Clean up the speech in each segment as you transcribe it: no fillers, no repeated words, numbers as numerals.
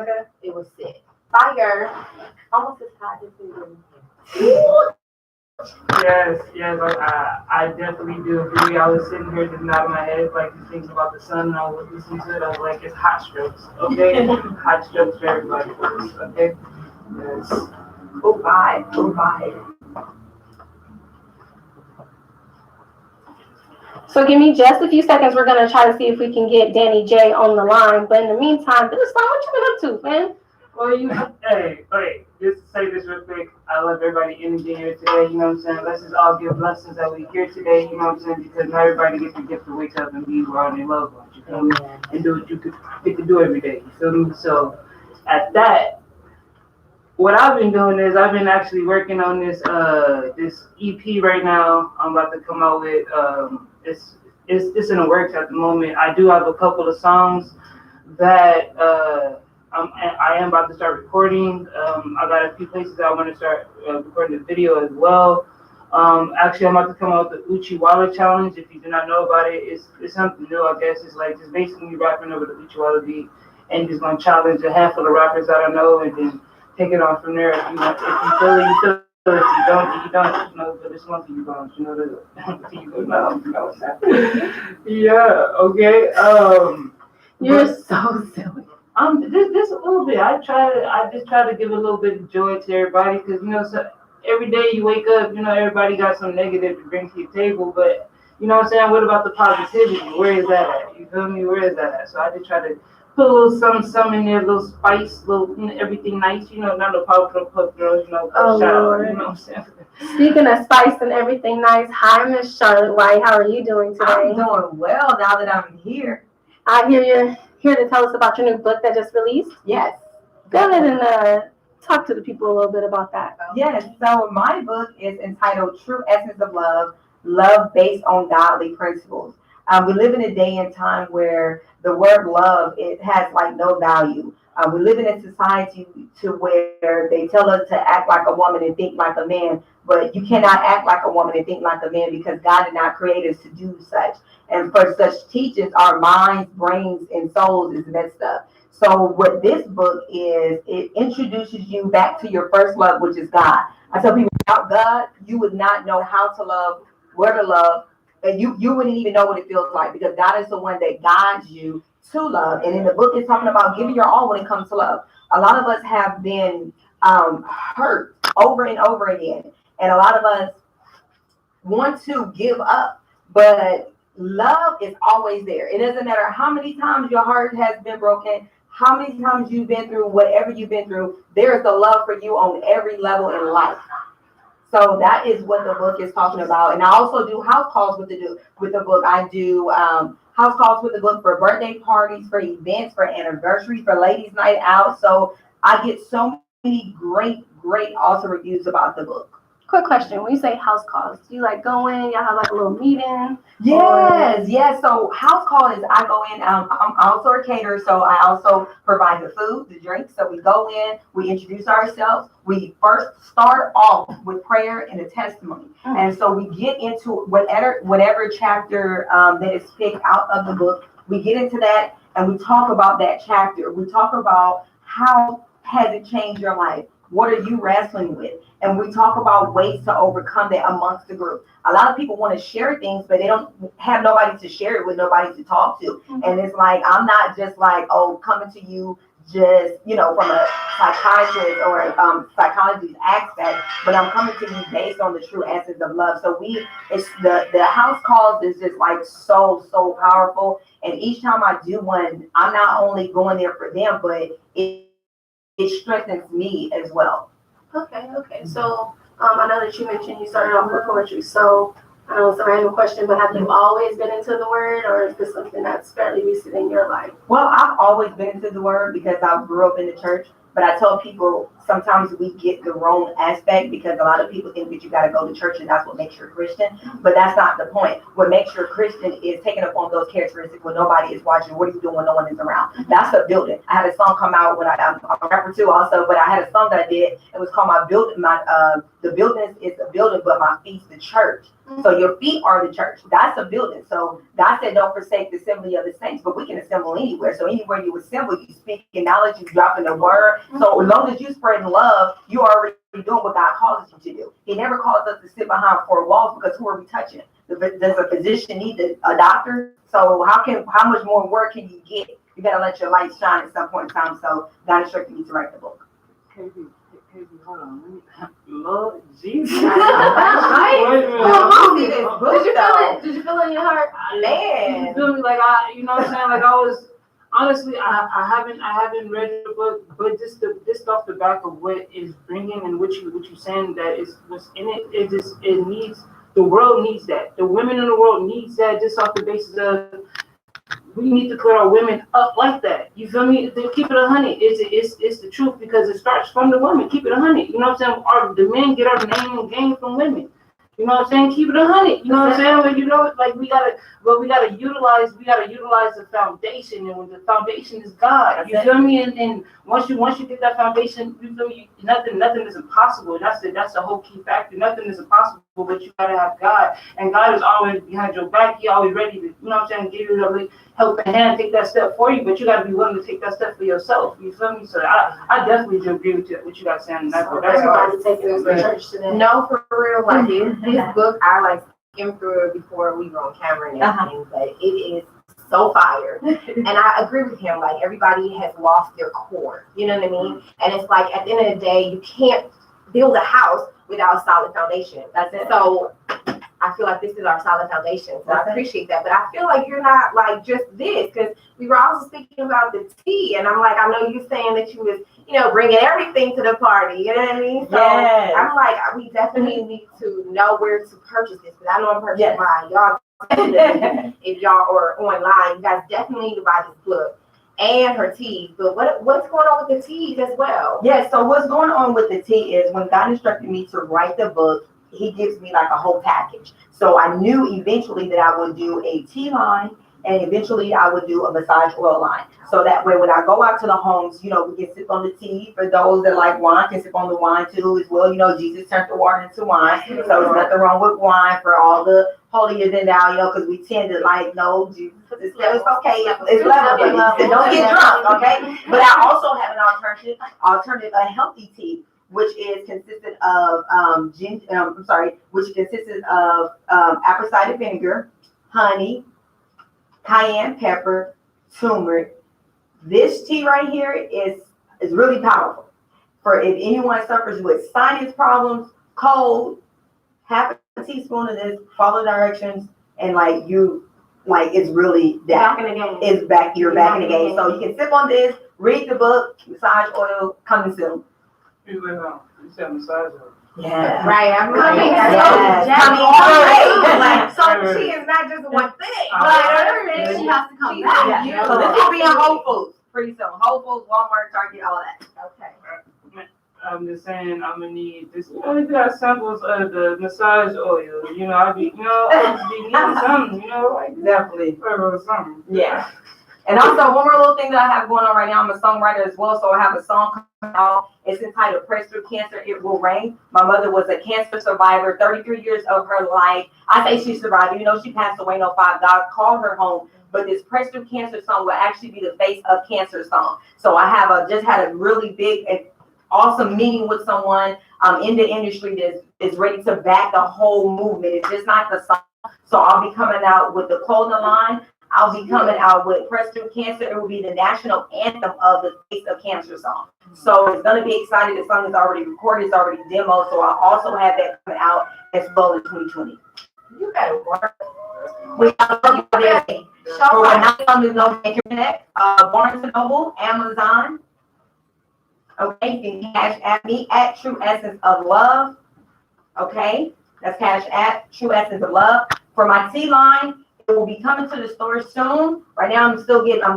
Monica. It was sick. Fire. Almost as hot as it. Yes, I definitely do agree. I was sitting here just nodding my head, like just thinking about the sun, and I was listening to it. I was like, it's hot strokes, okay? Hot strokes for everybody, okay? Yes. Cool vibe, cool vibe. So give me just a few seconds. We're going to try to see if we can get Danny J on the line. But in the meantime, this time, what you been up to, man? Well, hey, just to say this real quick, I love everybody energy here today, you know what I'm saying? Let's just all give blessings that we here today, you know what I'm saying? Because not everybody gets the gift to wake up and be around their loved ones, you feel me? And do what you get to do every day, you feel me? So, at that, what I've been doing is I've been actually working on this EP right now. I'm about to come out with it's in the works at the moment. I do have a couple of songs that I am about to start recording. I got a few places I want to start recording the video as well. Actually, I'm about to come out with the Uchiwala challenge. If you do not know about it, it's something new. I guess it's like just basically rapping over the Uchiwala beat and just gonna challenge a handful of rappers that I know and then take it on from there. If you feel it, you feel it. If you don't, you don't. You know, but it's one thing you don't. You know the you go now. You know yeah. Okay. You're so silly. Just a little bit. I just try to give a little bit of joy to everybody because so every day you wake up, everybody got some negative to bring to your table, but you know what I'm saying. What about the positivity? Where is that at? You feel me? Where is that at? So I just try to put a little some in there, a little spice, little everything nice. Not no puff girls, Oh, Lord. You know what I'm saying. Speaking of spice and everything nice, hi Miss Charlotte White. How are you doing today? I'm doing well now that I'm here. I hear you're here to tell us about your new book that just released. Yes. Go ahead and talk to the people a little bit about that. Yes. So my book is entitled True Essence of Love, Love Based on Godly Principles. We live in a day and time where the word love, it has like no value. We live in a society to where they tell us to act like a woman and think like a man, but you cannot act like a woman and think like a man because God did not create us to do such. And for such teachings, our minds, brains, and souls is messed up. So what this book is, it introduces you back to your first love, which is God. I tell people, without God, you would not know how to love, where to love, and you wouldn't even know what it feels like because God is the one that guides you to love. And in the book, it's talking about giving your all when it comes to love. A lot of us have been hurt over and over again. And a lot of us want to give up, but love is always there. It doesn't matter how many times your heart has been broken, how many times you've been through whatever you've been through, there is a love for you on every level in life. So that is what the book is talking about. And I also do house calls with the book. I do house calls with the book for birthday parties, for events, for anniversaries, for ladies' night out. So I get so many great awesome reviews about the book. Quick question. When you say house calls, do you like go in, y'all have like a little meeting? Yes. So house call is I go in, I'm also a caterer, so I also provide the food, the drinks. So we go in, we introduce ourselves. We first start off with prayer and a testimony. And so we get into whatever chapter that is picked out of the book. We get into that and we talk about that chapter. We talk about how has it changed your life? What are you wrestling with? And we talk about ways to overcome that amongst the group. A lot of people want to share things, but they don't have nobody to share it with, nobody to talk to. And it's like, I'm not just like, coming to you just, from a psychiatrist or a psychology aspect, but I'm coming to you based on the true essence of love. So it's the house calls is just like so powerful. And each time I do one, I'm not only going there for them, but it strengthens me as well. Okay. So I know that you mentioned you started off with poetry. So I know it's a random question, but have you always been into the word, or is this something that's fairly recent in your life? Well, I've always been into the word because I grew up in the church. But I tell people sometimes we get the wrong aspect because a lot of people think that you got to go to church and that's what makes you a Christian. But that's not the point. What makes you a Christian is taking upon those characteristics when nobody is watching. What are you doing when no one is around? That's a building. I had a song come out when I'm a rapper too also, but I had a song that I did. It was called The Building is a Building, but my feet's the church. So your feet are the church. That's a building. So God said, don't forsake the assembly of the saints, but we can assemble anywhere. So anywhere you assemble, you speak in knowledge, you dropping the word. So as long as you spread love, you are already doing what God calls you to do. He never calls us to sit behind four walls, because who are we touching? Does a physician need a doctor? So how much more work can you get? You gotta let your light shine at some point in time. So God instructed me to write the book. Hold on. Lord Jesus. Right? Did you feel it in your heart? Man. You feel me? Like you know what I'm saying? Like I was honestly, I haven't read the book, but just off the back of what is bringing and what you saying, that is what's in it. It needs, the world needs that. The women in the world needs that, just off the basis of, we need to put our women up like that. You feel me? Keep it 100. It's the truth, because it starts from the women. Keep it 100. You know what I'm saying? The men get our name and game from women. You know what I'm saying? Keep it 100. You know what I'm saying? Like, you know, like we gotta utilize the foundation, and when the foundation is God, you feel me? And once you get that foundation, you feel me? Nothing is impossible. And that's the whole key factor. Nothing is impossible, but you gotta have God, and God is always behind your back. He always ready to, you know what I'm saying, give you the helping hand, take that step for you. But you gotta be willing to take that step for yourself. You feel me? So I definitely do agree with you, what you got saying. Everybody taking us to church today. No, for real. Like this book, I like skimmed through it before we were on camera and everything, but it is so fire. And I agree with him. Like, everybody has lost their core. You know what I mean? And it's like, at the end of the day, you can't build a house without a solid foundation. That's it. So I feel like this is our solid foundation. So I appreciate that. But I feel like you're not like just this, because we were also speaking about the tea. And I'm like, I know you're saying that you was, you know, bringing everything to the party. You know what I mean? So I'm like, we definitely need to know where to purchase this. Because I know I'm purchasing mine. Y'all, if y'all are online, you guys definitely need to buy this book and her teas. But what's going on with the teas as well? Yes, so what's going on with the tea is, when God instructed me to write the book, he gives me like a whole package. So I knew eventually that I would do a tea line, and eventually I would do a massage oil line. So that way, when I go out to the homes, you know, we can sip on the tea. For those that like wine, can sip on the wine too as well. You know, Jesus turned the water into wine. So there's nothing wrong with wine for all the holier than thou, you know, because we tend to like, no, Jesus, it's okay. It's level. So don't get drunk, okay? But I also have an alternative, a healthy tea, which is consisted of apple cider vinegar, honey, cayenne pepper, turmeric. This tea right here is really powerful. For if anyone suffers with sinus problems, cold, half a teaspoon of this, follow directions, and it's really that. Back in the game. It's back. You're back in the game. So you can sip on this, read the book, massage oil, coming soon. You said massage oil. Yeah. Right. I'm like, so she is not just one thing. But she has to come back. Yeah. So this will be in Whole Foods pretty soon. Whole Foods, Walmart, Target, all that. Okay. I'm just saying, I'm gonna need this. You know, we got samples of the massage oil. You know, I be needing something. You know, like Definitely. Something. Yeah. And also, one more little thing that I have going on right now, I'm a songwriter as well, so I have a song coming out. It's entitled Press Through Cancer, It Will Rain. My mother was a cancer survivor, 33 years of her life. I say she survived, even though she passed away, no 5, God called her home. But this Press Through Cancer song will actually be the face of cancer song. So I have just had a really big and awesome meeting with someone in the industry that is ready to back the whole movement. It's just not the song. So I'll be coming out with the clothing line. I'll be coming out with Press Through Cancer. It will be the national anthem of the Face of Cancer song. So it's going to be exciting. The song is already recorded. It's already demoed. So I also have that coming out as well in 2020. You better work. We have everything. For when I come to know internet, Barnes & Noble, Amazon. Okay, you can cash at me at True Essence of Love. Okay, that's cash at True Essence of Love. For my tea line, it will be coming to the store soon. Right now, I'm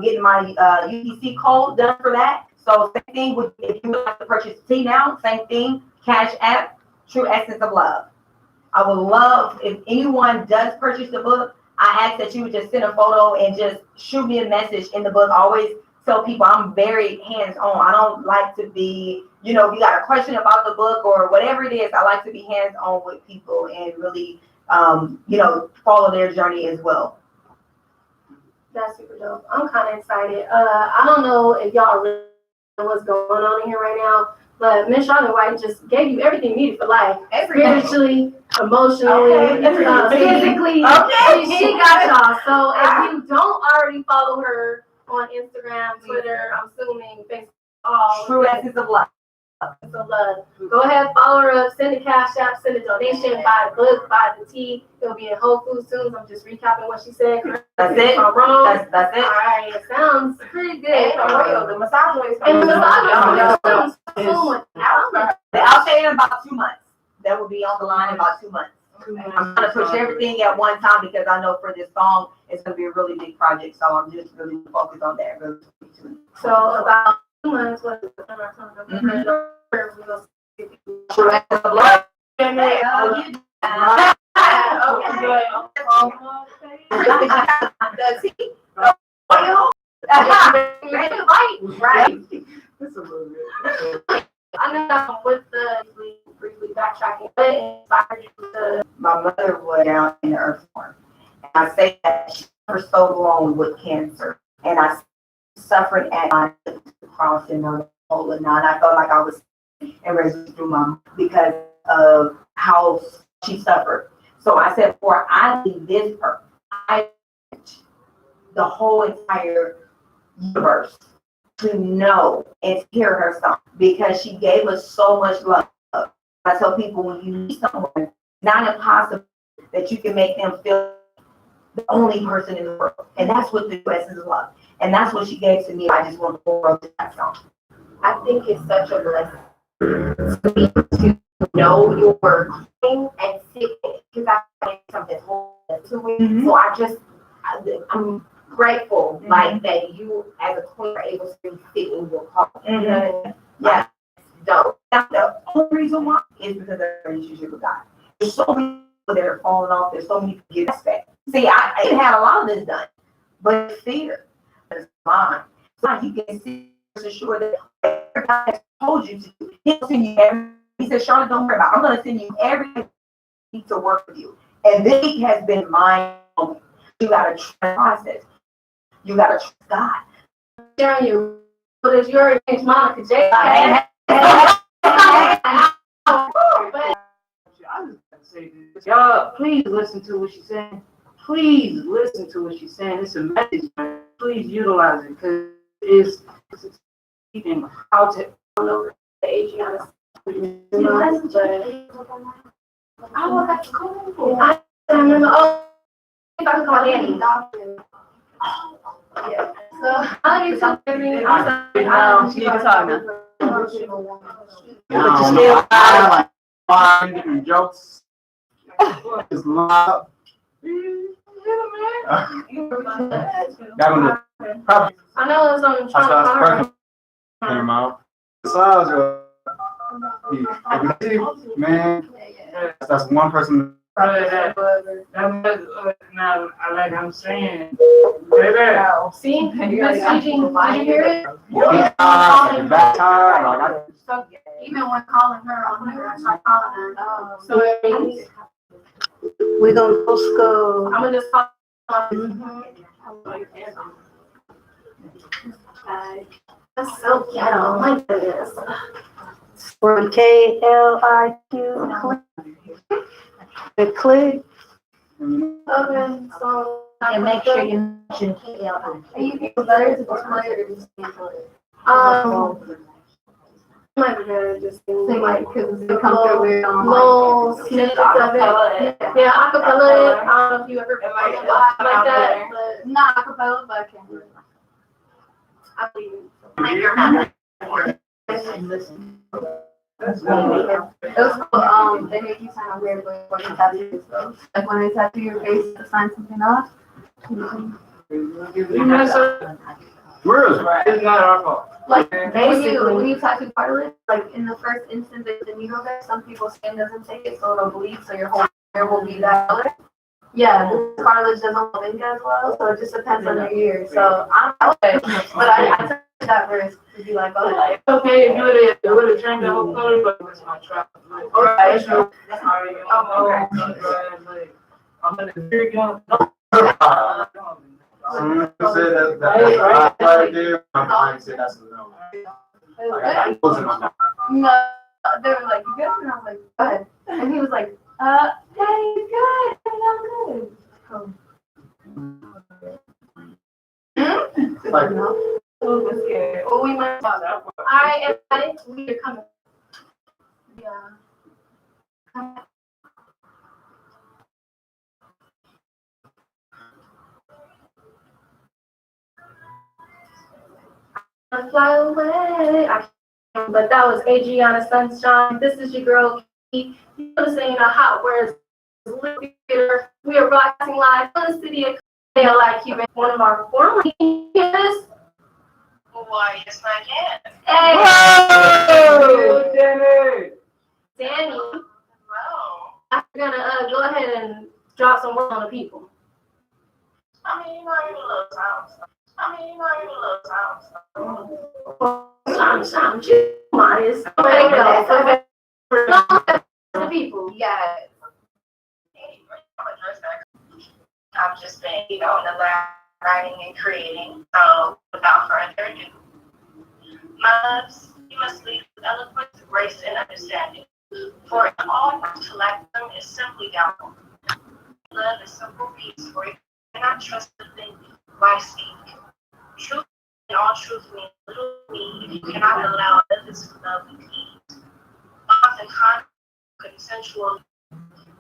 getting my UTC code done for that. So same thing with, if you would like to purchase tea now, same thing, cash app, True Essence of Love. I would love if anyone does purchase the book. I ask that you would just send a photo and just shoot me a message in the book. I always tell people I'm very hands-on. I don't like to be, if you got a question about the book or whatever it is, I like to be hands-on with people and really follow their journey as well. That's super dope. I'm kind of excited. I don't know if y'all really know what's going on in here right now, but Miss Charlotte White just gave you everything you needed for life. Spiritually, emotionally, physically. Okay. She got y'all. So if you don't already follow her on Instagram, Twitter, I'm assuming Facebook, all True essence of love. of love. Go ahead, follow her up, send a cash app, send a donation, buy the book, buy the tea. It'll be in Whole Foods soon. I'm just recapping what she said. That's it. If I'm wrong. That's it. All right, it sounds pretty good. And the massage one is And the massage coming. soon. I'll say in about 2 months. That will be on the line in about 2 months. I'm gonna push everything at one time because I know for this song it's gonna be a really big project. So I'm just really focused on that. So about 2 months, what is it? True essence of love. Does he? Right. I know with the briefly backtracking, what inspired you to My mother was down in the earth form. And I say that she suffered so long with cancer. And I suffered at my cross in the whole and I felt like I was and raised through mom because of how she suffered. So I said, before I leave this earth, I the whole entire universe to know and to hear her song because she gave us so much love. I tell people when you meet someone, it's not impossible that you can make them feel the only person in the world. And that's what the essence of love. And that's what she gave to me. I just want the whole world to that song. I think it's such a blessing to know your claim and sit in it because I think something whole to it. Mhm. So I'm grateful like that you as a queen are able to sit in your heart. You know what I mean? Yeah. Dope. That's the only reason why is because of the relationship with God. There's so many people that are falling off. There's so many people get respect. See, I didn't have a lot of this done, but fear is mine. So you can see for sure that God has told you to. He'll send you everything. He said, Charlotte, don't worry about it. I'm going to send you everything to work with you. And this week has been mind-blowing. You got to trust the process. You got to trust God. sharing your but if you're against Monica J. I just gotta say this. Y'all, please listen to what she's saying. Please listen to what she's saying. It's a message, man. Please utilize it because it's teaching how to know the Adriana. Oh, that's cool. I remember. Oh, if I could call Annie. Yeah. So I'll get something. She need to talk now. But you still like fine different jokes. It's love. Probably I know it's on I start sparking in your mouth. Massage man. That's one person. Now, I like I'm saying, baby. See, Miss Gigi, did you hear it? Back time. So even when calling her on here, I start calling her. So it means We're gonna go school. I'm gonna just call. That's so ghetto. My goodness. From KLIQ. The click. Okay, so. And make sure you mention KLI. Are you getting better to display or just might be better just say like because it comes through weird little snippets of it. Yeah, acapella. I don't know if you ever like that, but not acapella, but I can. I believe it. It was cool. They make you sign a weird way for your tattoos, though. Like when they tattoo your face to sign something off. Where is it? It's not our fault. Like Basically. when you tattoo cartilage, like in the first instance there's the needle there, some people's skin doesn't take it, so it'll bleed, so your whole hair will be that color. Yeah, this cartilage doesn't hold in as well, so it just depends on your year. So I don't know, but I that verse to be like, oh, Like, okay, it would have changed the whole color, but it's my trap. Like, Alright. that's already like, I'm gonna hear you. Someone said that right there, my mind said that's a no. Like, I wasn't on that. no, they were like, you good? And I was like, go ahead. And he was like, hey, good. I'm good. Oh. Like, No. Was scared. Oh, we might talk. I am we are coming. Yeah. I fly away. But that was Adriana Sunshine. This is your girl, Key. You're listening to Hotwordz. We are broadcasting live from the city of KLIQ. One of our former leaders. Why, yes, I can. Hey! Danny! Danny, Hello. I'm gonna go ahead and drop some work on the people. I mean, you know, you love sound. Sound, minus. The people. Yes. I've just been, in the lab writing and creating. So, without further ado, my loves, you must lead with eloquence, grace, and understanding. For in all to lack them is simply downfall. Love is simple peace, for you cannot trust the thing why speak. Truth and all truth means little me if you cannot allow others to love with ease. Often consensual.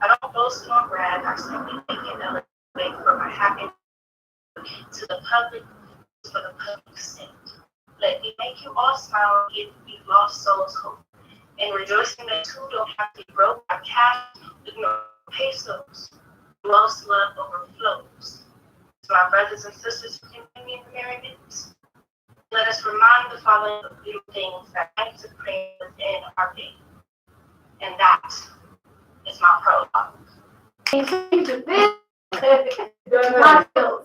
I don't boast nor brag, I simply make it elevate for my happiness to the public, for the public's sake. Let me make you all smile and give you lost souls hope. And rejoicing that two don't have to be broke by cash with no pesos. Most love overflows. To my brothers and sisters who can bring me the merriment, let us remind the following of few things that I to pray within our faith. And that is my prologue.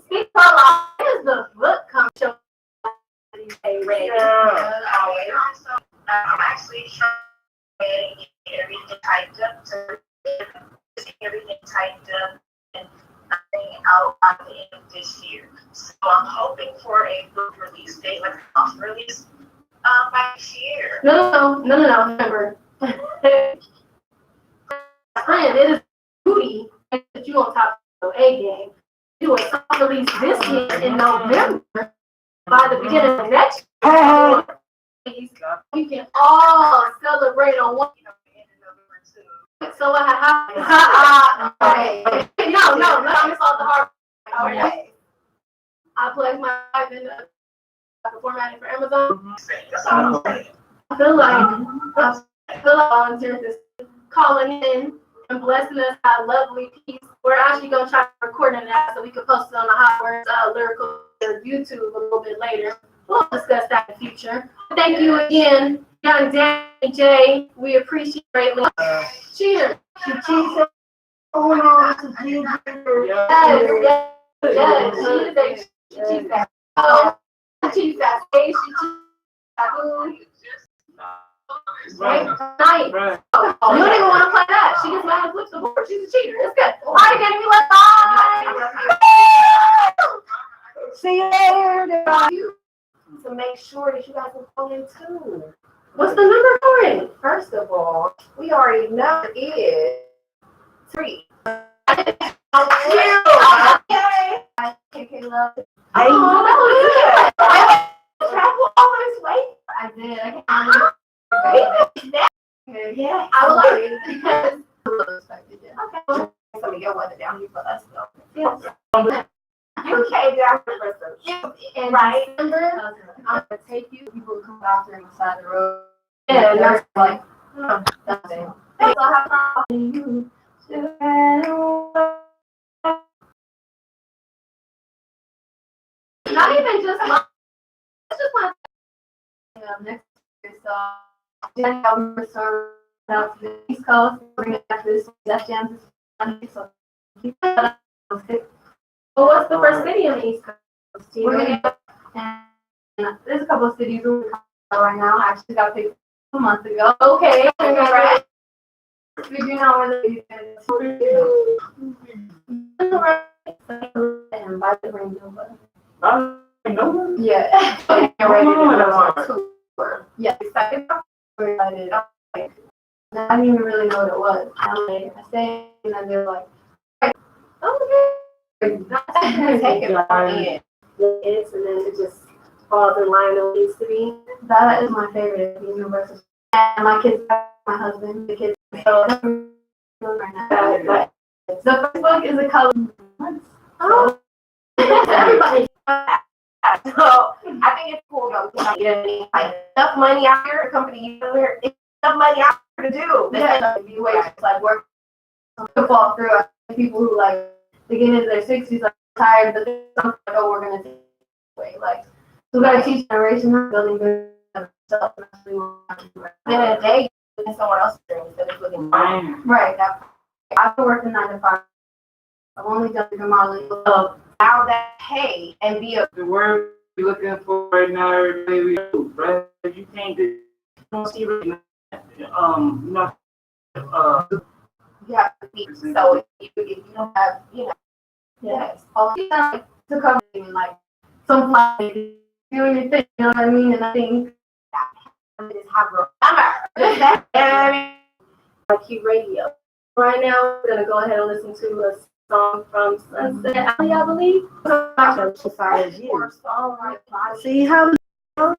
Speak so loud. Here's the book come show. I'm actually trying to get everything typed up and nothing out by the end of this year. So I'm hoping for a book release date, like a soft release, by this year. No. Remember, friend, it is duty that you on top of A game. Do a soft release this year in November. By the beginning of next year, you can all celebrate on one. So what happened? Okay. No, it's all the hard. Okay. I plugged my life in the formatting for Amazon. I feel like volunteers is calling in and blessing us that lovely piece. We're actually gonna try recording that so we can post it on the Hotwordz lyrical YouTube a little bit later. We'll discuss that in the future. Thank you again, young Danny J. We appreciate it greatly. Cheers. Cheers. Oh no, yes. She's fast. Oh, she's fast. Hey, right? Night. Oh, you don't even want to play that. She just mad and flips the board. She's a cheater. It's good. All right, Danny, we left. Bye. See you later. To make sure that you guys are calling too. What's the number for it? First of all, we already know it is 3. Okay. KK love. Oh, that was good. Travel all this way. I did. I can't. Yeah. I would like it because Okay. So we get weather down here for us though. Yes. You came down here for some in right? December, I'm gonna take you. People come out there on the side of the road. Yeah, and that's like, nothing. Not even just my, it's just my next year. So then I'm serve out to the East Coast, bring it back to this Def Jam. So what's the first city on the East Coast? there's a couple of cities right now. I actually got picked a month ago. Okay, congrats. Figuring out where the and by the rainbow. Yeah. Yeah, excited. Excited. Like, I didn't even really know what it was. I say, and then they're like, okay. Take it on in. It's and then it just falls in line with what it needs to be. That is my favorite universal. And my kids, my husband, the kids. So the first book is a color. Oh, everybody. So I think it's cool though. Like enough money out here, a company here, it's enough money out here to do. Yeah, you wait like work to fall through. I think people who like they get into their 60s like tired, but then like, oh, we're gonna take it away. Like so we gotta teach generation building good stuff. Then in a day, you're someone else's dream instead of looking right. I've been working 9 to 5. I've only done the modeling. Now that pay and be a The word you're looking for right now, maybe, right? You can't do, don't see it, not, you have to be so if you don't have yes. To cover like some flight, doing your thing, you know what I mean? And I think Just have a Q radio. Right now, we're gonna go ahead and listen to a song from Sunset Alley, I believe. See how and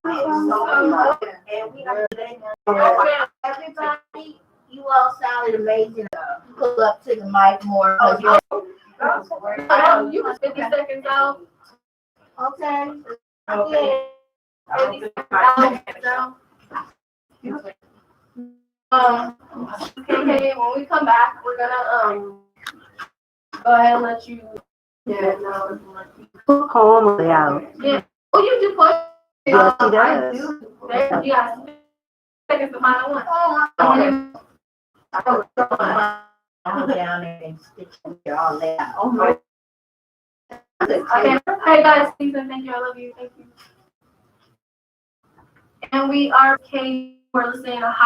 we got everybody, you all sounded amazing. Pull up to the mic more. You was 50 seconds out. Okay. Okay. Okay, when we come back, we're gonna go ahead and let you. Yeah, no. Calmly out. Yeah. Oh, you do push. Yes, he does. There, you got seconds to find one. I'm down there and stitching all that. Oh my. Okay. Hey guys, please and thank you. I love you. Thank you. And we are okay. We're listening to